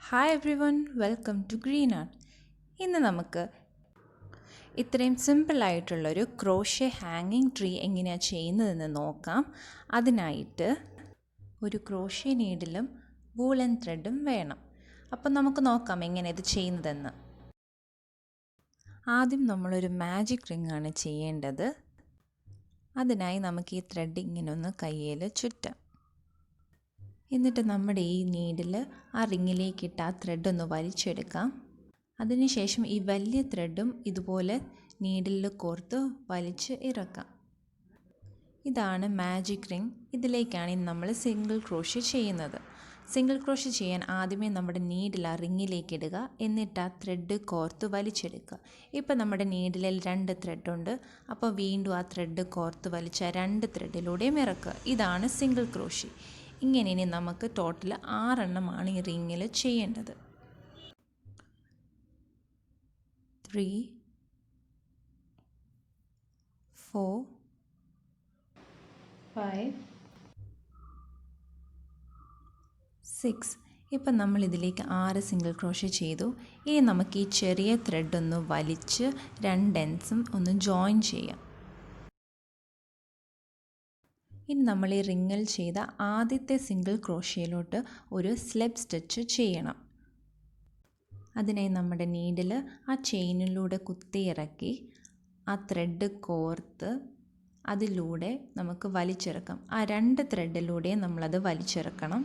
Hi everyone, welcome to Greenart. ഇന്ന് നമുക്ക് ഇത്രയും സിമ്പിളായിട്ടുള്ളൊരു ക്രോഷേ ഹാങ്ങിങ് ട്രീ എങ്ങനെയാണ് ചെയ്യുന്നതെന്ന് നോക്കാം. അതിനായിട്ട് ഒരു ക്രോഷേ നീഡിലും വൂളൻ ത്രെഡും വേണം. അപ്പം നമുക്ക് നോക്കാം എങ്ങനെ ഇത് ചെയ്യുന്നതെന്ന്. ആദ്യം നമ്മളൊരു മാജിക് റിംഗ് ആണ് ചെയ്യേണ്ടത്. അതിനായി നമുക്ക് ഈ ത്രെഡ് ഇങ്ങനെ ഒന്ന് കയ്യിൽ ചുറ്റാം. എന്നിട്ട് നമ്മുടെ ഈ നീഡിൽ ആ റിങ്ങിലേക്കിട്ട് ആ ത്രെഡ് ഒന്ന് വലിച്ചെടുക്കാം. അതിനുശേഷം ഈ വലിയ ത്രെഡും ഇതുപോലെ നീഡിൽ കോർത്ത് വലിച്ച് ഇറക്കാം. ഇതാണ് മാജിക് റിംഗ്. ഇതിലേക്കാണ് ഇനി നമ്മൾ സിംഗിൾ ക്രോഷേ ചെയ്യുന്നത്. സിംഗിൾ ക്രോഷേ ചെയ്യാൻ ആദ്യമേ നമ്മുടെ നീഡിൽ ആ റിങ്ങിലേക്ക് ഇടുക. എന്നിട്ട് ആ ത്രെഡ് കോർത്ത് വലിച്ചെടുക്കുക. ഇപ്പം നമ്മുടെ നീഡിൽ 2 ത്രെഡുണ്ട്. അപ്പോൾ വീണ്ടും ആ ത്രെഡ് കോർത്ത് വലിച്ച 2 ത്രെഡിലൂടെയും ഇറക്കുക. ഇതാണ് സിംഗിൾ ക്രോഷേ. ഇങ്ങനെ ഇനി നമുക്ക് ടോട്ടൽ 6 എണ്ണമാണ് ഈ റിങ്ങിൽ ചെയ്യേണ്ടത്. 3 4 5 6. ഇപ്പം നമ്മൾ ഇതിലേക്ക് 6 സിംഗിൾ ക്രോഷേ ചെയ്തു. ഇനി നമുക്ക് ഈ ചെറിയ ത്രെഡ് ഒന്ന് വലിച്ച് 2 എൻഡ്സും ഒന്ന് ജോയിൻ ചെയ്യാം. ഇനി നമ്മൾ ഈ റിങ്ങിൽ ചെയ്ത ആദ്യത്തെ സിംഗിൾ ക്രോഷയിലോട്ട് ഒരു സ്ലിപ്പ് സ്റ്റിച്ച് ചെയ്യണം. അതിനായി നമ്മുടെ നീഡിൽ ആ ചെയിനിലൂടെ കുത്തിയിറക്കി ആ ത്രെഡ് കോർത്ത് അതിലൂടെ നമുക്ക് വലിച്ചിറക്കാം. ആ 2 ത്രെഡിലൂടെ നമ്മളത് വലിച്ചിറക്കണം.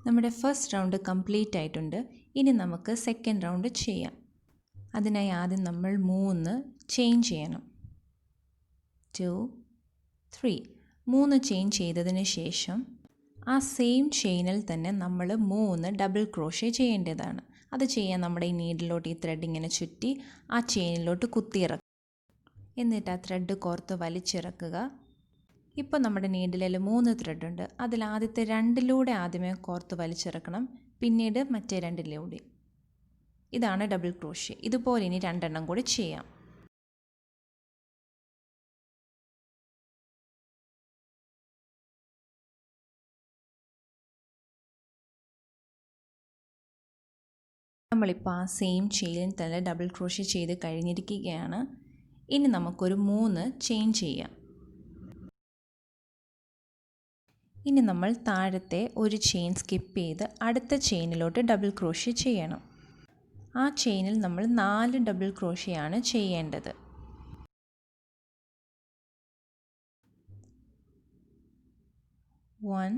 നമ്മുടെ ഫസ്റ്റ് റൗണ്ട് കംപ്ലീറ്റ് ആയിട്ടുണ്ട്. ഇനി നമുക്ക് സെക്കൻഡ് റൗണ്ട് ചെയ്യാം. അതിനായി ആദ്യം നമ്മൾ 3 ചെയിൻ ചെയ്യണം. 2 3 3 ചെയിൻ ചെയ്തതിന് ശേഷം ആ സെയിം ചെയിനിൽ തന്നെ നമ്മൾ 3 ഡബിൾ ക്രോഷേ ചെയ്യേണ്ടതാണ്. അത് ചെയ്യാൻ നമ്മുടെ ഈ നീഡിലോട്ട് ഈ ത്രെഡ് ഇങ്ങനെ ചുറ്റി ആ ചെയിനിലോട്ട് കുത്തിയിറക്കുക. എന്നിട്ട് ആ ത്രെഡ് കോർത്ത് വലിച്ചിറക്കുക. ഇപ്പോൾ നമ്മുടെ നീഡിൽ 3 ത്രെഡ് ഉണ്ട്. അതിൽ ആദ്യത്തെ 2ലൂടെ ആദ്യമേ കോർത്ത് വലിച്ചിറക്കണം, പിന്നീട് മറ്റേ 2ലൂടെ. ഇതാണ് ഡബിൾ ക്രോഷേ. ഇതുപോലെ ഇനി 2 എണ്ണം കൂടി ചെയ്യാം. നമ്മളിപ്പോൾ ആ സെയിം ചെയിനിൽ തന്നെ ഡബിൾ ക്രോഷേ ചെയ്ത് കഴിഞ്ഞിരിക്കുകയാണ്. ഇനി നമുക്കൊരു 3 ചെയിൻ ചെയ്യാം. ഇനി നമ്മൾ താഴത്തെ ഒരു ചെയിൻ സ്കിപ്പ് ചെയ്ത് അടുത്ത ചെയിനിലോട്ട് ഡബിൾ ക്രോഷേ ചെയ്യണം. ആ ചെയിനിൽ നമ്മൾ 4 ഡബിൾ ക്രോഷേ ആണ് ചെയ്യേണ്ടത്. 1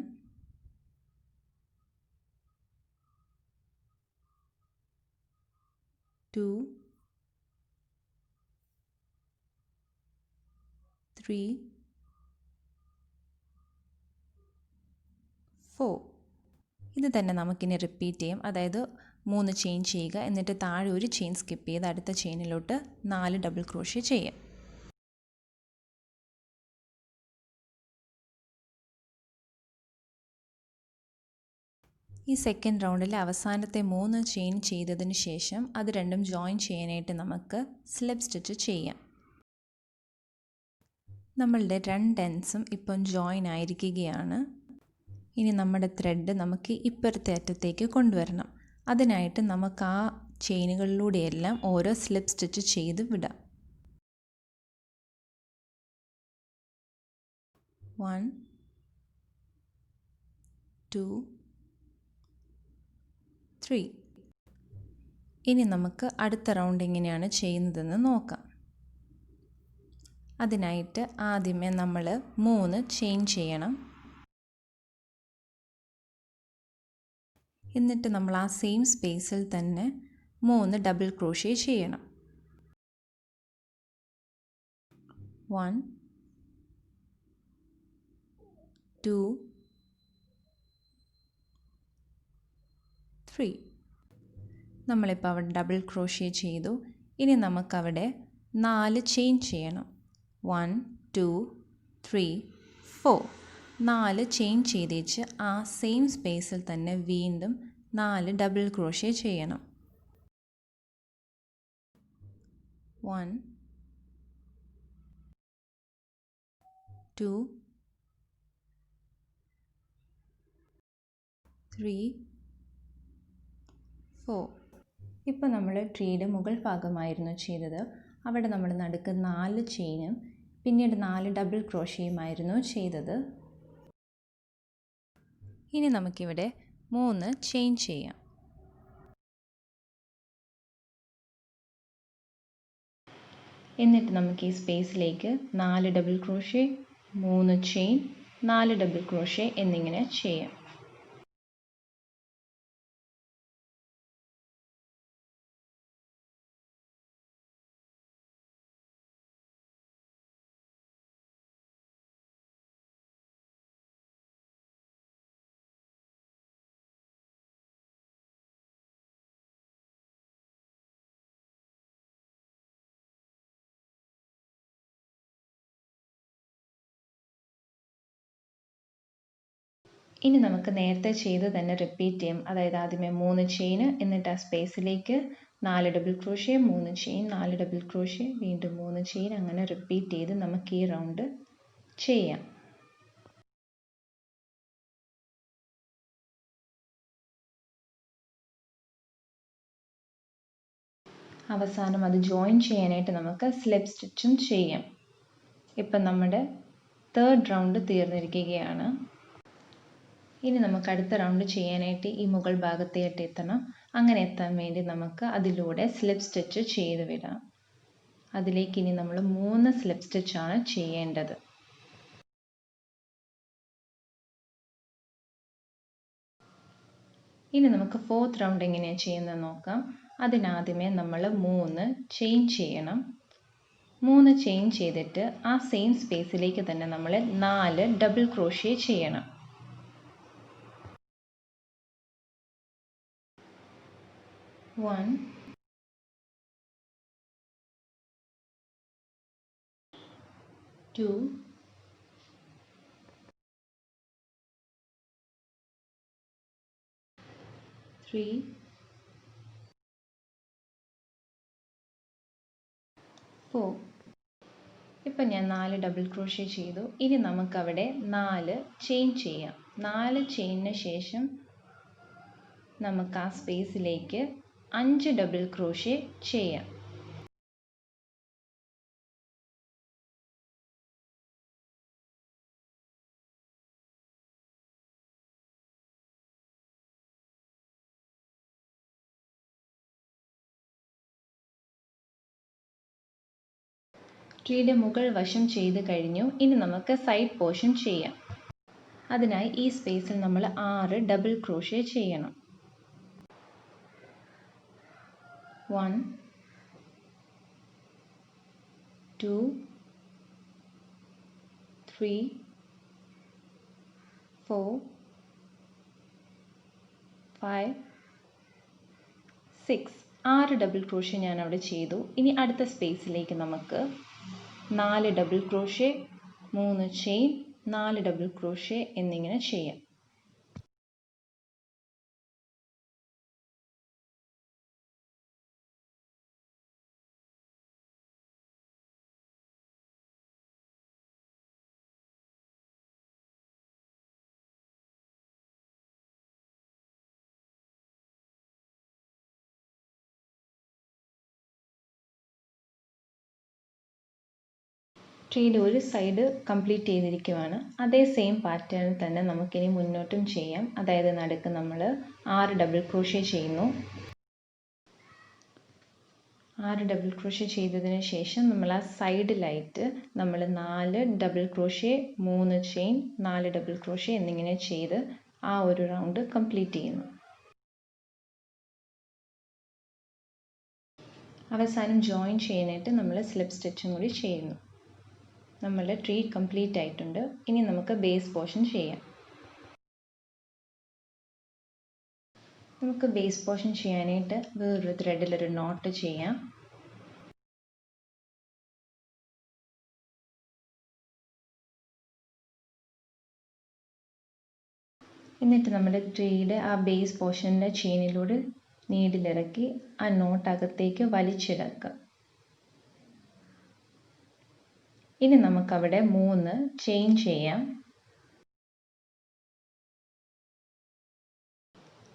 2 3 4. ഇത് തന്നെ നമുക്കിനി റിപ്പീറ്റ് ചെയ്യാം. അതായത് 3 ചെയിൻ ചെയ്യുക, എന്നിട്ട് താഴെ ഒരു ചെയിൻ സ്കിപ്പ് ചെയ്ത് അടുത്ത ചെയിനിലോട്ട് 4 ഡബിൾ ക്രോഷേ ചെയ്യാം. ഈ സെക്കൻഡ് റൗണ്ടിൽ അവസാനത്തെ 3 ചെയിൻ ചെയ്തതിന് ശേഷം അത് രണ്ടും ജോയിൻ ചെയ്യാനായിട്ട് നമുക്ക് സ്ലിപ്പ് സ്റ്റിച്ച് ചെയ്യാം. നമ്മളുടെ 2 എൻഡ്സും ഇപ്പം ജോയിൻ ആയിരിക്കുകയാണ്. ഇനി നമ്മുടെ ത്രെഡ് നമുക്ക് ഇപ്പുറത്തെ അറ്റത്തേക്ക് കൊണ്ടുവരണം. അതിനായിട്ട് നമുക്ക് ആ ചെയിനുകളിലൂടെയെല്ലാം ഓരോ സ്ലിപ്പ് സ്റ്റിച്ച് ചെയ്ത് വിടാം. 1 2 3. ഇനി നമുക്ക് അടുത്ത റൗണ്ട് എങ്ങനെയാണ് ചെയ്യുന്നതെന്ന് നോക്കാം. അതിനായിട്ട് ആദ്യമേ നമ്മൾ 3 ചെയിൻ ചെയ്യണം. എന്നിട്ട് നമ്മൾ ആ സെയിം സ്പേസിൽ തന്നെ 3 ഡബിൾ ക്രോഷേ ചെയ്യണം. 1 2 3. നമ്മളിപ്പോൾ അവിടെ ഡബിൾ ക്രോഷേ ചെയ്തു. ഇനി നമുക്കവിടെ 4 ചെയിൻ ചെയ്യണം. 1 2 3 4. 4 ചെയിൻ ചെയ്തേച്ച് ആ സെയിം സ്പേസിൽ തന്നെ വീണ്ടും 4 ഡബിൾ ക്രോഷേ ചെയ്യണം. 1 2 3 4. ഇപ്പോൾ നമ്മൾ ട്രീയുടെ മുകൾ ഭാഗമായിരുന്നു ചെയ്തത്. അവിടെ നമ്മൾ നടുക്ക് 4 ചെയിനും പിന്നീട് 4 ഡബിൾ ക്രോഷയുമായിരുന്നു ചെയ്തത്. ഇനി നമുക്കിവിടെ 3 ചെയിൻ ചെയ്യാം. എന്നിട്ട് നമുക്ക് ഈ സ്പേസിലേക്ക് 4 double crochet, 3 chain, 4 double crochet എന്നിങ്ങനെ ചെയ്യാം. ഇനി നമുക്ക് നേരത്തെ ചെയ്ത് തന്നെ റിപ്പീറ്റ് ചെയ്യാം. അതായത് ആദ്യമേ 3 ചെയിൻ, എന്നിട്ട് ആ സ്പേസിലേക്ക് 4 double crochet, 3 chain, 4 double crochet, വീണ്ടും 3 ചെയിൻ, അങ്ങനെ റിപ്പീറ്റ് ചെയ്ത് നമുക്ക് ഈ റൗണ്ട് ചെയ്യാം. അവസാനം അത് ജോയിൻ ചെയ്യാനായിട്ട് നമുക്ക് സ്ലിപ്പ് സ്റ്റിച്ചും ചെയ്യാം. ഇപ്പം നമ്മുടെ 3rd റൗണ്ട് തീർന്നിരിക്കുകയാണ്. ഇനി നമുക്ക് അടുത്ത റൗണ്ട് ചെയ്യാനായിട്ട് ഈ മുകൾ ഭാഗത്തേട്ട് എത്തണം. അങ്ങനെ എത്താൻ വേണ്ടി നമുക്ക് അതിലൂടെ സ്ലിപ്പ് സ്റ്റിച്ച് ചെയ്ത് വിടാം. അതിലേക്ക് ഇനി നമ്മൾ 3 സ്ലിപ്പ് സ്റ്റിച്ചാണ് ചെയ്യേണ്ടത്. ഇനി നമുക്ക് 4th റൗണ്ട് എങ്ങനെയാണ് ചെയ്യുന്നത് നോക്കാം. അതിനാദ്യമേ നമ്മൾ 3 ചെയിൻ ചെയ്യണം. 3 ചെയിൻ ചെയ്തിട്ട് ആ സെയിം സ്പേസിലേക്ക് തന്നെ നമ്മൾ 4 ഡബിൾ ക്രോഷേ ചെയ്യണം. 1 2 3 4. ഇപ്പം ഞാൻ 4 ഡബിൾ ക്രോഷേ ചെയ്തു. ഇനി നമുക്കവിടെ 4 ചെയിൻ ചെയ്യാം. 4 ചെയിനിന് ശേഷം നമുക്ക് ആ സ്പേസിലേക്ക് 5 ഡബിൾ ക്രോഷേ ചെയ്യാം. ട്രീയുടെ മുകൾ വശം ചെയ്ത് കഴിഞ്ഞു. ഇനി നമുക്ക് സൈഡ് പോർഷൻ ചെയ്യാം. അതിനായി ഈ സ്പേസിൽ നമ്മൾ 6 ഡബിൾ ക്രോഷേ ചെയ്യണം. 1 2 3 4 5 6. 6 ഡബിൾ ക്രോഷേ ഞാൻ അവിടെ ചെയ്തു. ഇനി അടുത്ത സ്പേസിലേക്ക് നമുക്ക് 4 double crochet, 3 chain, 4 double crochet എന്നിങ്ങനെ ചെയ്യാം. ട്രീയുടെ ഒരു സൈഡ് കംപ്ലീറ്റ് ചെയ്തിരിക്കുകയാണ്. അതേ സെയിം പാറ്റേണിൽ തന്നെ നമുക്കിനി മുന്നോട്ടും ചെയ്യാം. അതായത് നടുക്ക് നമ്മൾ 6 ഡബിൾ ക്രോഷേ ചെയ്യുന്നു. 6 ഡബിൾ ക്രോഷേ ചെയ്തതിന് ശേഷം നമ്മൾ ആ സൈഡിലായിട്ട് നമ്മൾ 4 double crochet, 3 chain, 4 double crochet എന്നിങ്ങനെ ചെയ്ത് ആ ഒരു റൗണ്ട് കംപ്ലീറ്റ് ചെയ്യുന്നു. അവസാനം ജോയിൻ ചെയ്യാനായിട്ട് നമ്മൾ സ്ലിപ്പ് സ്റ്റിച്ചും കൂടി ചെയ്യുന്നു. നമ്മളുടെ ട്രീ കംപ്ലീറ്റ് ആയിട്ടുണ്ട്. ഇനി നമുക്ക് ബേസ് പോർഷൻ ചെയ്യാം. നമുക്ക് ബേസ് പോർഷൻ ചെയ്യാനായിട്ട് വേറൊരു ത്രെഡിലൊരു നോട്ട് ചെയ്യാം. എന്നിട്ട് നമ്മുടെ ട്രീയുടെ ആ ബേസ് പോർഷൻ്റെ ചെയിനിലൂടെ നീഡിലിറക്കി ആ നോട്ട് അകത്തേക്ക് വലിച്ചിടക്കുക. ഇനി നമുക്കവിടെ 3 ചെയിൻ ചെയ്യാം.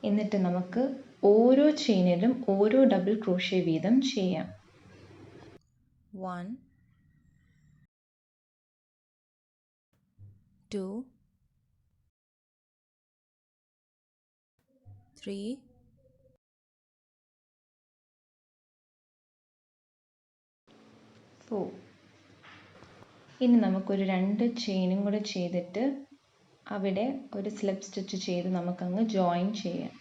എന്നിട്ട് നമുക്ക് ഓരോ ചെയിനിലും ഓരോ ഡബിൾ ക്രോഷ്യ വീതം ചെയ്യാം. 1 2 3 4. ഇനി നമുക്കൊരു 2 ചെയിനും കൂടെ ചെയ്തിട്ട് അവിടെ ഒരു സ്ലിപ്പ് സ്റ്റിച്ച് ചെയ്ത് നമുക്കങ്ങ് ജോയിൻ ചെയ്യാം.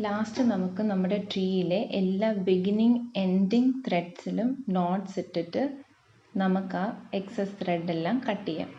ലാസ്റ്റ് നമുക്ക് നമ്മുടെ ട്രീയിലെ എല്ലാ ബിഗിനിങ് എൻഡിങ് ത്രെഡ്സിലും നോട്ട്സ് ഇട്ടിട്ട് നമുക്ക് ആ എക്സസ് ത്രെഡ് എല്ലാം കട്ട് ചെയ്യാം.